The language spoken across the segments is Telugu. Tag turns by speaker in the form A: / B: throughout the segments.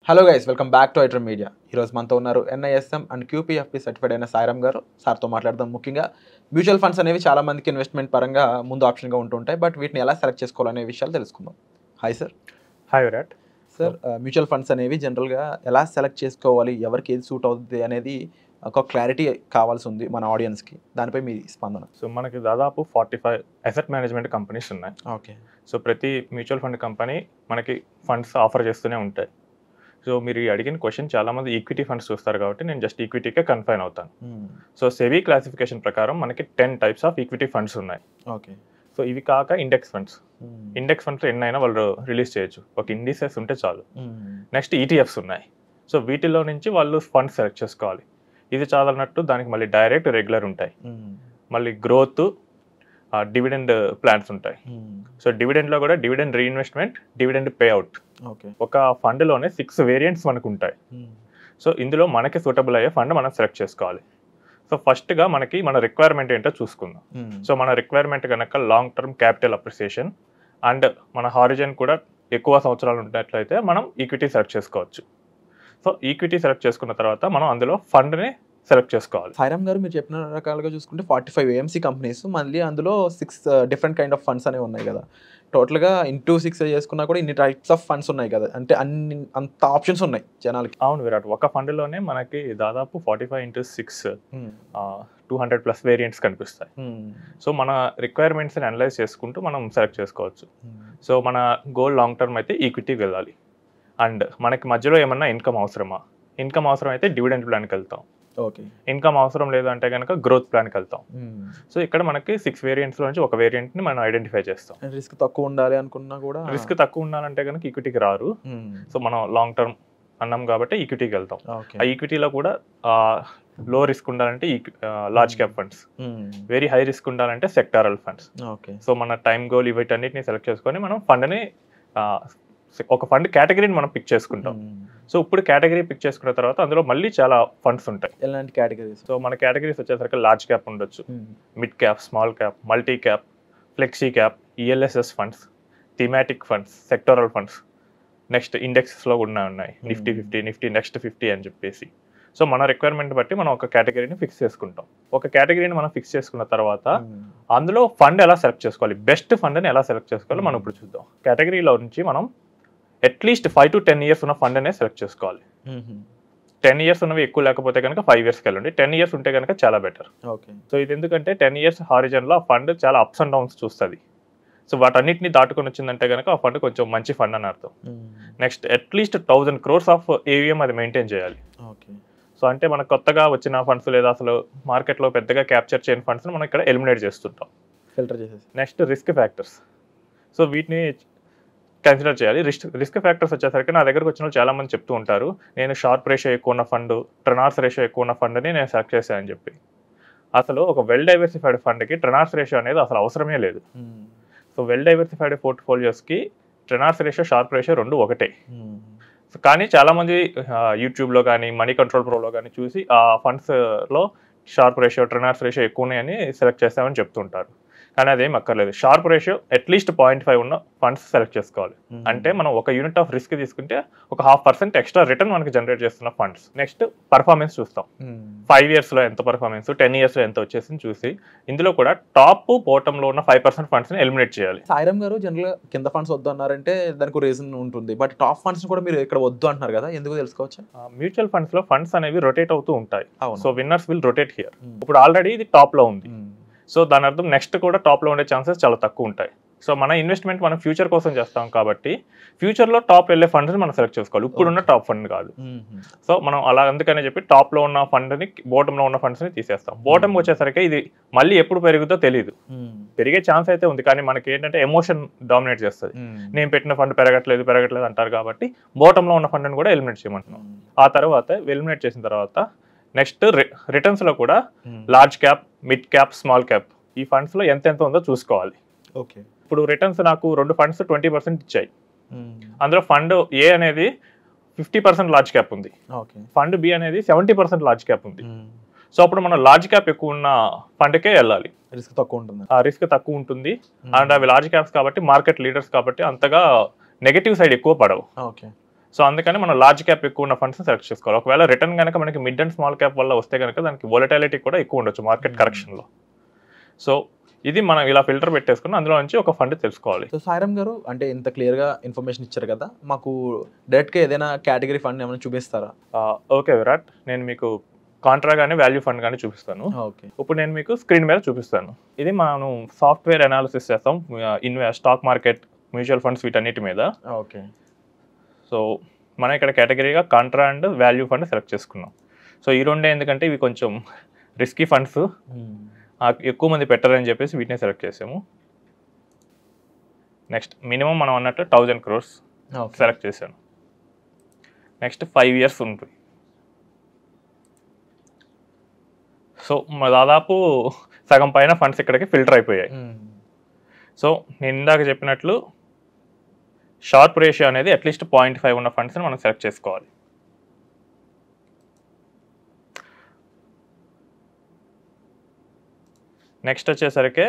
A: Hello guys, welcome back to iDream media. ఈరోజు మనతో ఉన్నారు NISM అండ్ QPFP సర్టిఫైడ్ అయిన సాయిరామ్ గారు. సార్తో మాట్లాడదాం. ముఖ్యంగా మ్యూచువల్ ఫండ్స్ అనేవి చాలా మందికి ఇన్వెస్ట్మెంట్ పరంగా ముందు ఆప్షన్గా ఉంటుంటాయి, బట్ వీటిని ఎలా సెలెక్ట్ చేసుకోవాలనే విషయాలు తెలుసుకుందాం. Hi sir.
B: Hi Virat.
A: Sir, mutual funds అనేవి జనరల్గా ఎలా సెలెక్ట్ చేసుకోవాలి, ఎవరికి ఏది సూట్ అవుతుంది అనేది ఒక క్లారిటీ కావాల్సి ఉంది మన ఆడియన్స్కి. దానిపై మీ స్పందన.
B: సో మనకి దాదాపు 45 అసెట్ మేనేజ్మెంట్ కంపెనీస్ ఉన్నాయి.
A: ఓకే.
B: సో ప్రతి మ్యూచువల్ ఫండ్ కంపెనీ మనకి ఫండ్స్ ఆఫర్ చేస్తూనే ఉంటాయి. సో మీరు అడిగిన క్వశ్చన్ చాలామంది ఈక్విటీ ఫండ్స్ చూస్తారు కాబట్టి నేను జస్ట్ ఈక్విటీకే కన్ఫైన్ అవుతాను. సో సెబీ క్లాసిఫికేషన్ ప్రకారం మనకి 10 టైప్స్ ఆఫ్ ఈక్విటీ ఫండ్స్ ఉన్నాయి.
A: ఓకే.
B: సో ఇవి కాక ఇండెక్స్ ఫండ్స్. ఇండెక్స్ ఫండ్స్ ఎన్నైనా వాళ్ళు రిలీజ్ చేయొచ్చు, ఒక ఇండిసెస్ ఉంటే చాలు. నెక్స్ట్ ETFs ఉన్నాయి. సో వీటిలో నుంచి వాళ్ళు ఫండ్స్ సెలెక్ట్ చేసుకోవాలి. ఇది చాలన్నట్టు దానికి మళ్ళీ డైరెక్ట్ రెగ్యులర్ ఉంటాయి, మళ్ళీ గ్రోత్, డివిడెండ్ ప్లాన్స్ ఉంటాయి. సో డివిడెండ్లో కూడా dividend reinvestment, dividend pay out. ఒక ఫండ్లోనే 6 వేరియంట్స్ మనకు ఉంటాయి. సో ఇందులో మనకి సూటబుల్ అయ్యే ఫండ్ మనం సెలెక్ట్ చేసుకోవాలి. సో ఫస్ట్గా మనకి మన రిక్వైర్మెంట్ ఏంటో చూసుకుందాం. సో మన రిక్వైర్మెంట్ కనుక long term capital appreciation and మన హారిజన్ కూడా ఎక్కువ సంవత్సరాలు ఉన్నట్లయితే మనం ఈక్విటీ సెలెక్ట్ చేసుకోవచ్చు. సో ఈక్విటీ సెలెక్ట్ చేసుకున్న తర్వాత మనం అందులో ఫండ్ని సెలెక్ట్ చేసుకోవాలి.
A: సాయిరామ్ గారు, మీరు చెప్పిన రకాలుగా చూసుకుంటే 45 AMC కంపెనీస్, మళ్ళీ అందులో 6 డిఫరెంట్ కైండ్ ఆఫ్ ఫండ్స్ అనేవి ఉన్నాయి కదా. టోటల్గా ఇంటూ 6 చేసుకున్నా కూడా ఇన్ని టైప్స్ ఆఫ్ ఫండ్స్ ఉన్నాయి కదా, అంటే అంత ఆప్షన్స్ ఉన్నాయి జనాలకి.
B: అవును విరాట్, ఒక ఫండ్లోనే మనకి దాదాపు 45 into 6 200+ వేరియంట్స్ కనిపిస్తాయి. సో మన రిక్వైర్మెంట్స్ని అనలైజ్ చేసుకుంటూ మనం సెలెక్ట్ చేసుకోవచ్చు. సో మన గోల్ లాంగ్ టర్మ్ అయితే ఈక్విటీకి వెళ్ళాలి. అండ్ మనకి మధ్యలో ఏమన్నా ఇన్కమ్ అవసరమా? ఇన్కమ్ అవసరం అయితే డివిడెండ్ ప్లాన్కి వెళ్తాం.
A: ఓకే.
B: ఇన్కమ్ అవసరం లేదు అంటే కనుక గ్రోత్ ప్లాన్కి వెళ్తాం. సో ఇక్కడ మనకి 6 వేరియంట్స్లో నుంచి ఒక వేరియంట్ని మనం ఐడెంటిఫై చేస్తాం.
A: రిస్క్ తక్కువ ఉండాలి అనుకున్నా కూడా,
B: రిస్క్ తక్కువ ఉండాలంటే కనుక ఈక్విటీకి రారు. సో మనం లాంగ్ టర్మ్ అన్నాం కాబట్టి ఈక్విటీకి వెళ్తాం. ఆ ఈక్విటీలో కూడా లో రిస్క్ ఉండాలంటే large cap funds, very high risk ఉండాలంటే సెక్టారల్ ఫండ్స్. సో మన టైం గోల్ వీటన్నిటిని సెలెక్ట్ చేసుకొని మనం ఫండ్ని ఒక ఫండ్ కేటగిరీని మనం పిక్ చేసుకుంటాం. సో ఇప్పుడు కేటగిరీ పిక్ చేసుకున్న తర్వాత అందులో మళ్ళీ చాలా ఫండ్స్ ఉంటాయి.
A: ఎలాంటి కేటగిరీస్?
B: సో మన కేటగిరీస్ వచ్చేసరికి లార్జ్ క్యాప్ ఉండొచ్చు, mid cap, small cap, multi cap, flexi cap, ELSS funds, thematic funds, sectoral funds. Next ఇండెక్సెస్లో కూడా ఉన్నాయి, నిఫ్టీ 50, నిఫ్టీ నెక్స్ట్ 50 అని చెప్పేసి. సో మన రిక్వైర్మెంట్ బట్టి మనం ఒక కేటగిరీని ఫిక్స్ చేసుకుంటాం. ఒక కేటగిరీని మనం ఫిక్స్ చేసుకున్న తర్వాత అందులో ఫండ్ ఎలా సెలెక్ట్ చేసుకోవాలి, బెస్ట్ ఫండ్ని ఎలా సెలెక్ట్ చేసుకోవాలి మనం ఇప్పుడు చూద్దాం. కేటగిరీలో నుంచి మనం అట్లీస్ట్ 5 to 10 years ఉన్న ఫండ్నే సెలెక్ట్ చేసుకోవాలి. 10 years ఉన్నవి ఎక్కువ లేకపోతే కనుక 5 yearsకి వెళ్ళండి. 10 years ఉంటే కనుక చాలా బెటర్.
A: ఓకే.
B: సో ఇది ఎందుకంటే 10 years హారిజన్లో ఆ ఫండ్ చాలా అప్స్ అండ్ డౌన్స్ చూస్తుంది. సో వాటన్నిటిని దాటుకొని వచ్చిందంటే కనుక ఆ ఫండ్ కొంచెం మంచి ఫండ్ అని అర్థం. Next at least 1000 crores of AUM అది మెయింటైన్ చేయాలి.
A: ఓకే. సో
B: అంటే మనకు కొత్తగా వచ్చిన ఫండ్స్ లేదా అసలు మార్కెట్లో పెద్దగా క్యాప్చర్ చేయని ఫండ్స్ని మనం ఇక్కడ ఎలిమినేట్ చేస్తుంటాం,
A: ఫిల్టర్ చేసేసి.
B: Next risk factors. సో వీటిని కన్సిడర్ చేయాలి. రిస్క్ ఫ్యాక్టర్స్ వచ్చేసరికి నా దగ్గరకు వచ్చిన చాలా మంది చెప్తూ ఉంటారు, నేను షార్ప్ రేషియో ఎక్కువ ఉన్న ఫండ్, ట్రెనార్స్ రేషియో ఎక్కువ ఉన్న ఫండ్ని నేను సెలెక్ట్ చేశానని చెప్పి. అసలు ఒక వెల్ డైవర్సిఫైడ్ ఫండ్కి ట్రెనార్స్ రేషియో అనేది అసలు అవసరమే లేదు. సో వెల్ డైవర్సిఫైడ్ పోర్ట్ఫోలియోస్కి ట్రెనార్స్ రేషియో, షార్ప్ రేషియో రెండు ఒకటే. సో కానీ చాలామంది యూట్యూబ్లో కానీ మనీ కంట్రోల్ ప్రోలో కానీ చూసి ఆ ఫండ్స్లో షార్ప్ రేషియో, ట్రెనార్స్ రేషియో ఎక్కువ ఉన్నాయని సెలెక్ట్ చేస్తామని చెప్తుంటారు. కానీ అదేం అక్కర్లేదు. షార్ప్ రేషియో అట్లీస్ట్ 0.5 ఉన్న ఫండ్స్ సెలెక్ట్ చేసుకోవాలి. అంటే మనం ఒక యూనిట్ ఆఫ్ రిస్క్ తీసుకుంటే ఒక 0.5% ఎక్స్ట్రా రిటర్న్ మనకి జనరేట్ చేస్తున్న ఫండ్స్. నెక్స్ట్ పర్ఫార్మెన్స్ చూస్తాం. 5 yearsలో ఎంత పర్ఫార్మెన్స్, 10 yearsలో ఎంత వచ్చేసింది చూసి ఇందులో కూడా టాప్ బాటంలో ఉన్న 5% ఫండ్స్ని ఎలిమినేట్ చేయాలి.
A: సాయిరామ్ గారు, జనరల్గా కింద ఫండ్స్ వద్దు అన్నారంటే దానికి రీజన్ ఉంటుంది, బట్ టాప్ ఫండ్స్ కూడా మీరు ఇక్కడ వద్దు అంటున్నారు కదా, ఎందుకు తెలుసుకోవచ్చు?
B: మ్యూచువల్ ఫండ్స్లో ఫండ్స్ అనేవి రొటేట్ అవుతూ ఉంటాయి. So winners will rotate here. ఇప్పుడు ఆల్రెడీ ఇది టాప్లో ఉంది. సో దాని అర్థం నెక్స్ట్ కూడా టాప్లో ఉండే ఛాన్సెస్ చాలా తక్కువ ఉంటాయి. సో మన ఇన్వెస్ట్మెంట్ మనం ఫ్యూచర్ కోసం చేస్తాం కాబట్టి ఫ్యూచర్లో టాప్ వెళ్ళే ఫండ్ని మనం సెలెక్ట్ చేసుకోవాలి, ఇప్పుడున్న టాప్ ఫండ్ కాదు. సో మనం అలా అందుకనే చెప్పి టాప్లో ఉన్న ఫండ్ని, బాటంలో ఉన్న ఫండ్స్ని తీసేస్తాం. బాటంకి వచ్చేసరికి ఇది మళ్ళీ ఎప్పుడు పెరుగుతో తెలియదు. పెరిగే ఛాన్స్ అయితే ఉంది, కానీ మనకి ఏంటంటే ఎమోషన్ డామినేట్ చేస్తుంది. నేను పెట్టిన ఫండ్ పెరగట్లేదు అంటారు కాబట్టి బాటంలో ఉన్న ఫండ్ని కూడా ఎలిమినేట్ చేయమంటున్నాం. ఆ తర్వాత ఎలిమినేట్ చేసిన తర్వాత నెక్స్ట్ రిటర్న్స్లో కూడా large cap, mid cap, small cap ఈ ఫండ్స్లో ఎంత ఉందో చూసుకోవాలి.
A: ఓకే.
B: ఇప్పుడు రిటర్న్స్ నాకు 2 ఫండ్స్ 20% ఇచ్చాయి. అందులో ఫండ్ A అనేది 50% లార్జ్ క్యాప్ ఉంది, ఫండ్ B అనేది 70% లార్జ్ క్యాప్ ఉంది. సో అప్పుడు మనం లార్జ్ క్యాప్ ఎక్కువ ఉన్న ఫండ్కే వెళ్ళాలి.
A: రిస్క్ తక్కువ ఉంటుంది.
B: రిస్క్ తక్కువ ఉంటుంది అండ్ అవి లార్జ్ క్యాప్స్ కాబట్టి మార్కెట్ లీడర్స్ కాబట్టి అంతగా నెగటివ్ సైడ్ ఎక్కువ పడవు.
A: ఓకే.
B: సో అందుకని మనం లార్జ్ క్యాప్ ఎక్కువ ఉన్న ఫండ్స్ సెలెక్ట్ చేసుకోవాలి. ఒకవేళ రిటర్న్ కనుక మనకి మిడ్ అండ్ స్మాల్ క్యాప్ వల్ల వస్తే కనుక దానికి వొలటాలిటీ కూడా ఎక్కువ ఉండొచ్చు మార్కెట్ కరెక్షన్లో. సో ఇది మనం ఇలా ఫిల్టర్ పెట్టేసుకుని అందులో నుంచి ఒక ఫండ్ తెలుసుకోవాలి.
A: సో సాయిరామ్ గారు అంటే ఇంత క్లియర్గా ఇన్ఫర్మేషన్ ఇచ్చారు కదా, మాకు డైరెక్ట్గా ఏదైనా కేటగిరీ ఫండ్ ఏమైనా చూపిస్తారా?
B: ఓకే విరాట్, నేను మీకు కాంట్రా కానీ వాల్యూ ఫండ్ కానీ చూపిస్తాను.
A: ఓకే,
B: ఇప్పుడు నేను మీకు స్క్రీన్ మీద చూపిస్తాను. ఇది మనం సాఫ్ట్వేర్ అనాలిసిస్ చేస్తాం స్టాక్ మార్కెట్, మ్యూచువల్ ఫండ్స్ వీటన్నిటి మీద.
A: ఓకే,
B: సో మనం ఇక్కడ కేటగిరీగా contra and value fund select చేసుకున్నాం. సో ఈ రెండే ఎందుకంటే ఇవి కొంచెం రిస్కీ ఫండ్స్, ఎక్కువ మంది పెట్టారని చెప్పేసి వీటినే సెలెక్ట్ చేసాము. నెక్స్ట్ మినిమం మనం అన్నట్టు 1000 crores సెలెక్ట్ చేశాను. నెక్స్ట్ 5 years ఉంటుంది. సో దాదాపు సగం పైన ఫండ్స్ ఇక్కడికి ఫిల్టర్ అయిపోయాయి. సో నేను ఇందాక చెప్పినట్లు షార్ప్ రేషియో అనేది అట్లీస్ట్ 0.5 ఉన్న ఫండ్స్ని మనం సెలెక్ట్ చేసుకోవాలి. నెక్స్ట్ వచ్చేసరికి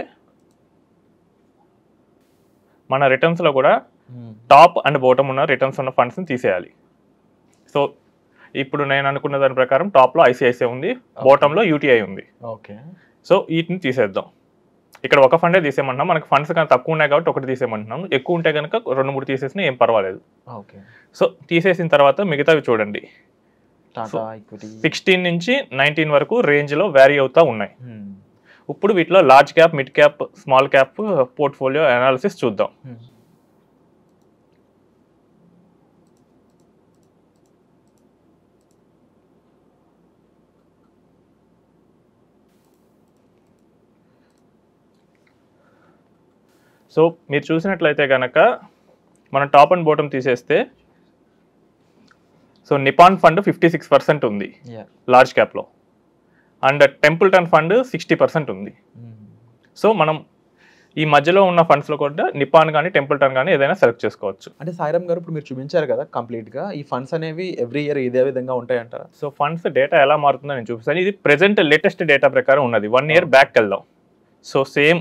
B: మన రిటర్న్స్లో కూడా టాప్ అండ్ బాటమ్ ఉన్న రిటర్న్స్ ఉన్న ఫండ్స్ని తీసేయాలి. సో ఇప్పుడు నేను అనుకున్న దాని ప్రకారం టాప్లో ఐసిఐసిఐ ఉంది, బాటంలో యూటీఐ ఉంది.
A: ఓకే,
B: సో వీటిని తీసేద్దాం. ఇక్కడ ఒక ఫండే తీసేయమంటున్నాం, మనకి ఫండ్స్ కనుక తక్కువ ఉన్నాయి కాబట్టి ఒకటి తీసేయమంటున్నాం. ఎక్కువ ఉంటే కనుక 2-3 తీసేసినా ఏం పర్వాలేదు.
A: ఓకే,
B: సో తీసేసిన తర్వాత మిగతావి చూడండి. 16 నుంచి 19 వరకు రేంజ్లో వ్యారీ అవుతూ ఉన్నాయి. ఇప్పుడు వీటిలో large cap, mid cap, small cap portfolio analysis చూద్దాం. సో మీరు చూసినట్లయితే కనుక మనం టాప్ అండ్ బాటమ్ తీసేస్తే సో నిపాన్ ఫండ్ 56% ఉంది లార్జ్ క్యాప్లో, అండ్ టెంపుల్టన్ ఫండ్ 60% ఉంది. సో మనం ఈ మధ్యలో ఉన్న ఫండ్స్లో కూడా నిపాన్ కానీ టెంపుల్టన్ కానీ ఏదైనా సెలెక్ట్ చేసుకోవచ్చు.
A: అంటే సాయిరామ్ గారు ఇప్పుడు మీరు చూపించారు కదా కంప్లీట్గా, ఈ ఫండ్స్ అనేవి ఎవ్రీ ఇయర్ ఇదే విధంగా ఉంటాయంటారా?
B: సో ఫండ్స్ డేటా ఎలా మారుతుందో నేను చూపిస్తాను. ఇది ప్రెసెంట్ లేటెస్ట్ డేటా ప్రకారం ఉన్నది. 1 year బ్యాక్ వెళ్దాం. సో సేమ్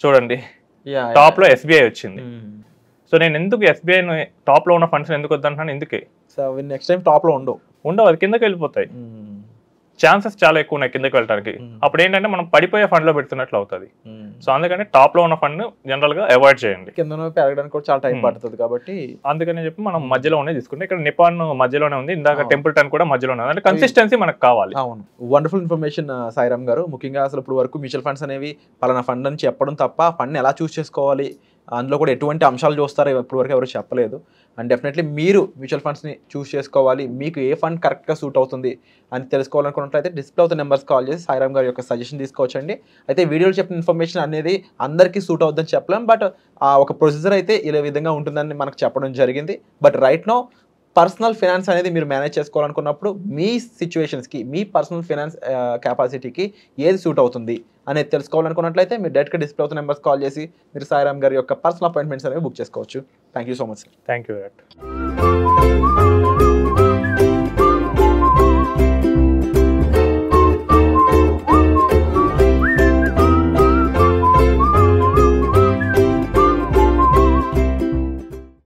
B: చూడండి, టాప్లో ఎస్బీఐ వచ్చింది. సో నేను ఎందుకు ఎస్బీఐ టాప్లో ఉన్న ఫండ్స్ ఎందుకు వద్దంటున్నాను, ఎందుకే
A: సో నెక్స్ట్ టైం టాప్లో ఉండవు,
B: అది కిందకి వెళ్ళిపోతాయి. ఛాన్సెస్ చాలా ఎక్కువ ఉన్నాయి కిందకి వెళ్ళడానికి. అప్పుడు ఏంటంటే మనం పడిపోయే ఫండ్లో పెడుతున్నట్లు అవుతుంది. సో అందుకని టాప్లో ఉన్న ఫండ్ జనరల్గా అవాయిడ్ చేయండి.
A: కింద పెరగడానికి కూడా చాలా టైం పడుతుంది కాబట్టి
B: అందుకని చెప్పి మనం మధ్యలోనే తీసుకుంటే ఇక్కడ నిపాన్ మధ్యలోనే ఉంది, ఇందాక టెంపుల్టన్ కూడా మధ్యలోనే ఉంది. అంటే కన్సిస్టెన్సీ మనకు కావాలి.
A: అవును, వండర్ఫుల్ ఇన్ఫర్మేషన్ సాయిరామ్ గారు. ముఖ్యంగా అసలు ఇప్పుడు వరకు మ్యూచువల్ ఫండ్స్ అనేవి పలానా ఫండ్ అని చెప్పడం తప్ప ఆ ఫండ్ని ఎలా చూస్ చేసుకోవాలి, అందులో కూడా ఎటువంటి అంశాలు చూస్తారో ఇప్పటివరకు ఎవరు చెప్పలేదు. అండ్ డెఫినెట్లీ మీరు మ్యూచువల్ ఫండ్స్ని చూస్ చేసుకోవాలి, మీకు ఏ ఫండ్ కరెక్ట్గా సూట్ అవుతుంది అని తెలుసుకోవాలనుకున్నట్లయితే డిస్ప్లే అవుతున్న నెంబర్స్ కాల్ చేసి సాయిరామ్ గారి యొక్క సజెషన్ తీసుకోవచ్చండి. అయితే వీడియోలో చెప్పిన ఇన్ఫర్మేషన్ అనేది అందరికీ సూట్ అవుతుందని చెప్పలేం, బట్ ఒక ప్రొసీజర్ అయితే ఇలా విధంగా ఉంటుందని మనకు చెప్పడం జరిగింది. But right now personal finance అనేది మీరు మేనేజ్ చేసుకోవాలనుకున్నప్పుడు మీ సిచ్యువేషన్స్కి, మీ పర్సనల్ ఫైనాన్స్ కెపాసిటీకి ఏది సూట్ అవుతుంది అనేది తెలుసుకోవాలనుకున్నట్లయితే మీరు డైరెక్ట్గా డిస్ప్లే అవుతున్న నెంబర్స్ కాల్ చేసి మీరు సాయిరామ్ గారి యొక్క పర్సనల్ అపాయింట్మెంట్స్ అనేవి బుక్ చేసుకోవచ్చు. Thank you so much.
B: Thank you.